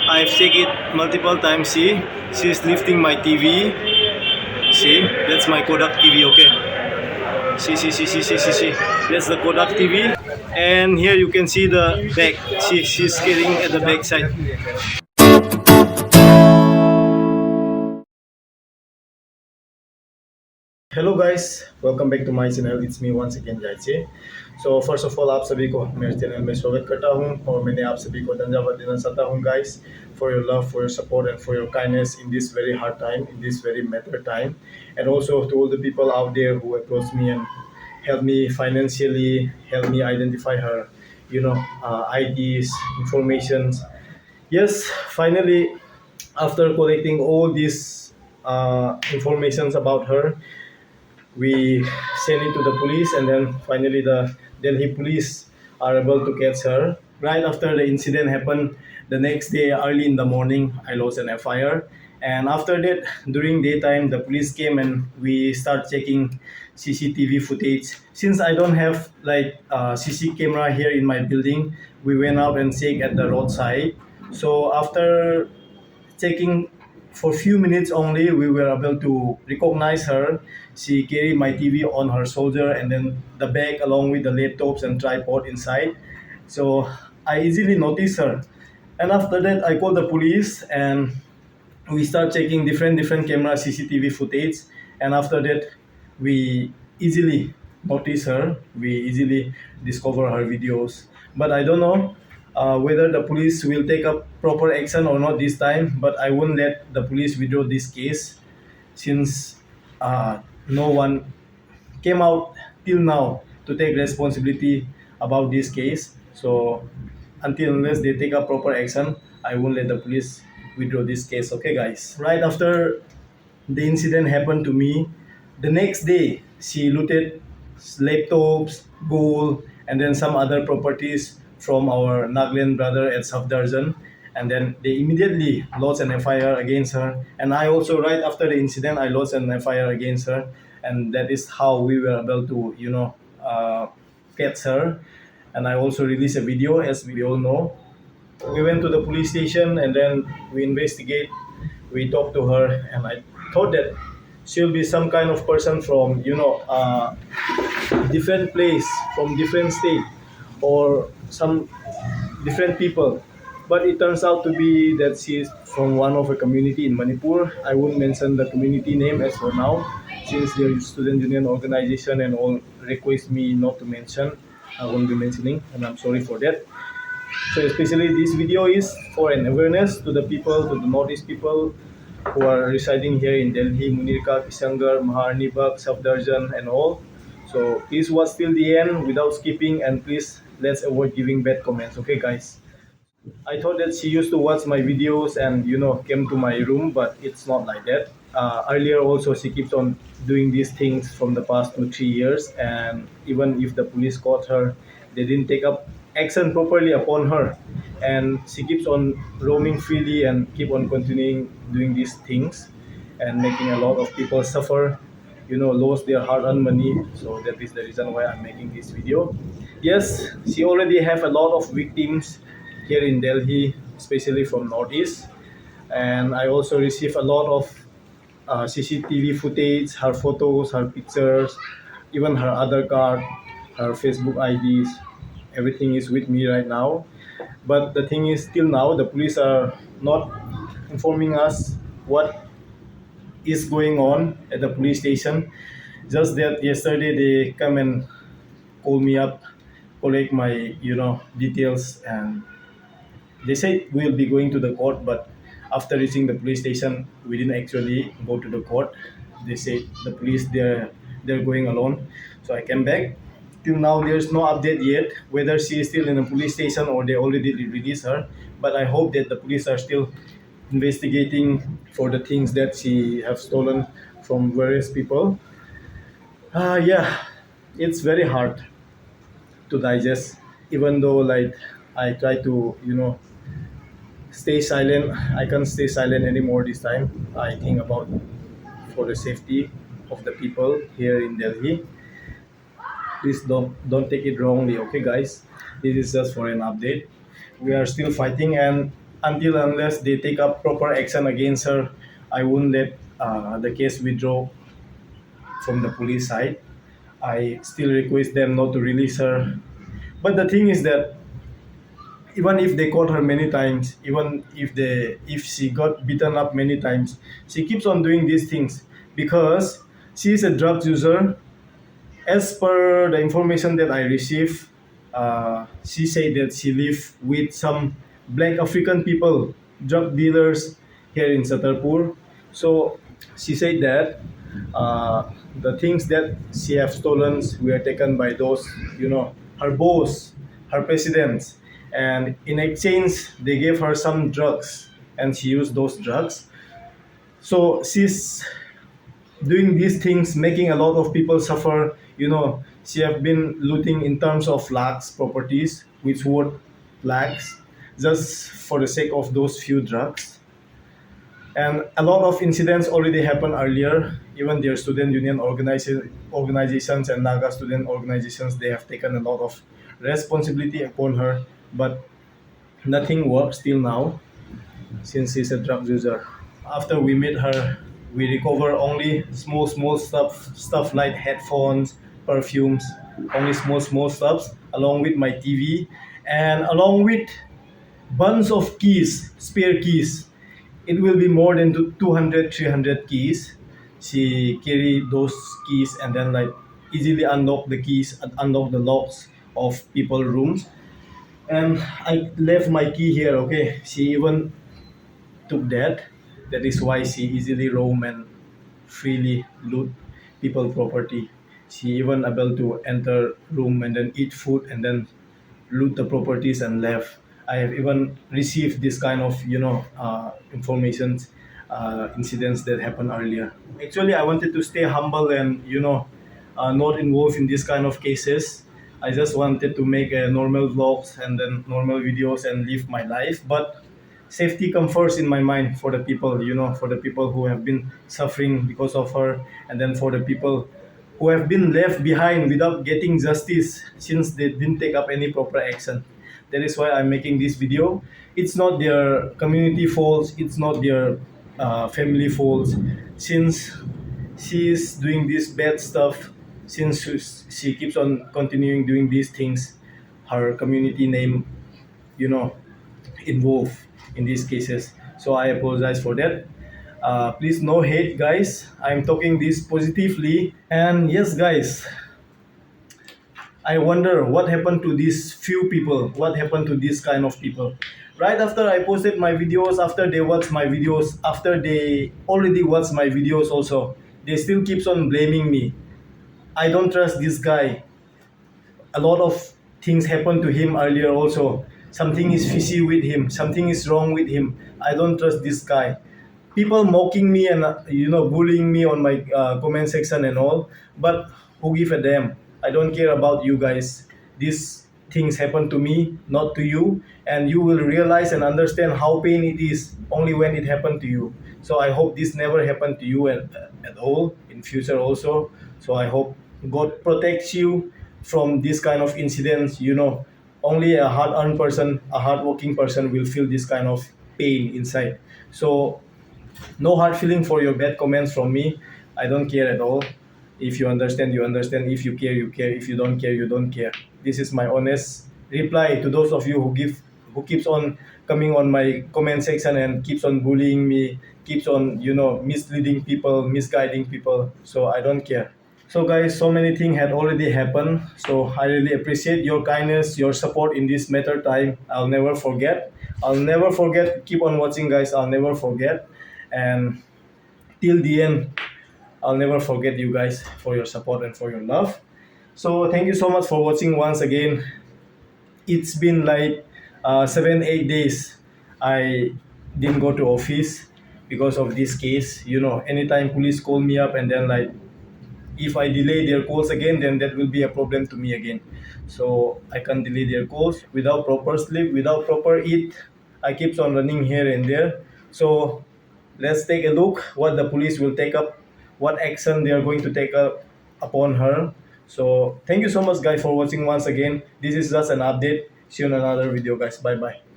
I've checked it multiple times. See, she's lifting my TV. See, that's my Kodak TV. Okay. See. That's the Kodak TV. And here you can see the back. She's carrying at the back side. Hello guys, welcome back to my channel. It's me once again जायचे। So first of all आप सभी को मेरे channel में स्वागत करता हूं और मैंने आप सभी को धन्यवाद देना चाहता हूं guys for your love, for your support and for your kindness in this very hard time, in this very matter time, and also to all the people out there who approach me and help me financially, help me identify her, IDs, informations. Yes, finally, after collecting all these informations about her, we sent it to the police, and then finally the Delhi police are able to catch her. Right after the incident happened, the next day early in the morning, I lodged an FIR. And after that, during daytime, the police came and we start checking CCTV footage. Since I don't have like CC camera here in my building, we went out and checked at the roadside. So after checking for few minutes only, we were able to recognize her. She carried my TV on her shoulder and then the bag along with the laptops and tripod inside. So I easily noticed her. And after that, I called the police and we start checking different camera CCTV footage. And after that, we easily notice her. We easily discover her videos. But I don't know whether the police will take up proper action or not this time. But I won't let the police withdraw this case since no one came out till now to take responsibility about this case. So until unless they take up proper action, I won't let the police withdraw this case. Okay, guys. Right after the incident happened to me, the next day she looted laptops, gold, and then some other properties from our Nagaland brother at Safdarjan. And then they immediately lodged an FIR against her. And I also, right after the incident, I lodged an FIR against her. And that is how we were able to, catch her. And I also released a video, as we all know. We went to the police station and then we investigate. We talked to her, and I thought that she'll be some kind of person from different place, from different state, or some different people. But it turns out to be that she is from one of a community in Manipur. I won't mention the community name as for now, since their student union organization and all request me not to mention. I won't be mentioning, and I'm sorry for that. So especially this video is for an awareness to the people, to the Northeast people who are residing here in Delhi, Munirka, Kishangar, Maharnibak, Safdarjan and all. So please watch till the end without skipping, and please let's avoid giving bad comments. Okay guys. I thought that she used to watch my videos and came to my room, but it's not like that. Earlier also she keeps on doing these things from the past 2 3 years, and even if the police caught her, they didn't take up action properly upon her, and she keeps on roaming freely and keep on continuing doing these things and making a lot of people suffer, lose their hard-earned money. So that is the reason why I'm making this video. Yes, she already have a lot of victims here in Delhi, especially from Northeast. And I also receive a lot of CCTV footage, her photos, her pictures, even her other card, her Facebook IDs. Everything is with me right now. But the thing is, till now, the police are not informing us what is going on at the police station. Just that yesterday they come and call me up, collect my details, and they said we'll be going to the court. But after reaching the police station, we didn't actually go to the court. They said the police they're going alone. So I came back. Till now, there's no update yet whether she is still in a police station or they already released her. But I hope that the police are still investigating for the things that she have stolen from various people. Yeah, it's very hard to digest. Even though like I try to stay silent, I can't stay silent anymore this time. I think about for the safety of the people here in Delhi. Please don't take it wrongly, okay guys. This is just for an update. We are still fighting, and until unless they take up proper action against her, I won't let the case withdraw from the police side. I still request them not to release her. But the thing is that even if they caught her many times, even if she got beaten up many times, she keeps on doing these things because she is a drug user. As per the information that I received, she said that she lived with some black African people, drug dealers here in Satarpur. So she said that the things that she have stolen were taken by those, her boss, her presidents, and in exchange they gave her some drugs, and she used those drugs. So she's doing these things, making a lot of people suffer. She have been looting in terms of lakhs properties, which worth lakhs, just for the sake of those few drugs. And a lot of incidents already happened earlier. Even their student union organizations and Naga student organizations, they have taken a lot of responsibility upon her, but nothing works till now since she's a drug user. After we meet her, we recover only small stuff like headphones, perfumes, only small stuffs, along with my TV, and along with bunch of keys, spare keys. It will be more than 200, 300 keys. She carry those keys and then like easily unlock the keys and unlock the locks of people rooms. And I left my key here. Okay, she even took that. That is why she easily roam and freely loot people property. She even able to enter room and then eat food and then loot the properties and left. I have even received this kind of informations, incidents that happened earlier. Actually, I wanted to stay humble and not involved in this kind of cases. I just wanted to make normal vlogs and then normal videos and live my life. But safety comes first in my mind for the people, for the people who have been suffering because of her, and then for the people who have been left behind without getting justice since they didn't take up any proper action. That is why I'm making this video. It's not their community faults, it's not their family faults. Since she is doing this bad stuff, since she keeps on continuing doing these things, her community name, you know, involved in these cases. So I apologize for that. Please no hate, guys. I'm talking this positively. And yes, guys, I wonder what happened to these few people. What happened to this kind of people? Right after I posted my videos, after they watch my videos, after they already watch my videos also, they still keeps on blaming me. I don't trust this guy. A lot of things happened to him earlier also. Something is fishy with him, something is wrong with him. I don't trust this guy. People mocking me and bullying me on my comment section and all, but who give a damn? I don't care about you guys. These things happen to me, not to you, and you will realize and understand how pain it is only when it happened to you. So I hope this never happened to you at all in future also. So I hope God protects you from this kind of incidents. Only a hard-earned person, a hard-working person will feel this kind of pain inside. So no hard feeling for your bad comments from me. I don't care at all. If you understand, you understand. If you care, you care. If you don't care, you don't care. This is my honest reply to those of you who keeps on coming on my comment section and keeps on bullying me, keeps on misleading people, misguiding people. So I don't care. So guys, so many things had already happened. So I really appreciate your kindness, your support in this matter time. I'll never forget. I'll never forget. Keep on watching, guys. I'll never forget. And till the end, I'll never forget you guys for your support and for your love. So thank you so much for watching once again. It's been like 7 8 days. I didn't go to office because of this case. Anytime police call me up and then like if I delay their calls again, then that will be a problem to me again. So I can't delay their calls without proper sleep, without proper eat. I keeps on running here and there. So let's take a look what the police will take up, what action they are going to take up upon her. So thank you so much, guys, for watching once again. This is just an update. See you in another video, guys. Bye bye.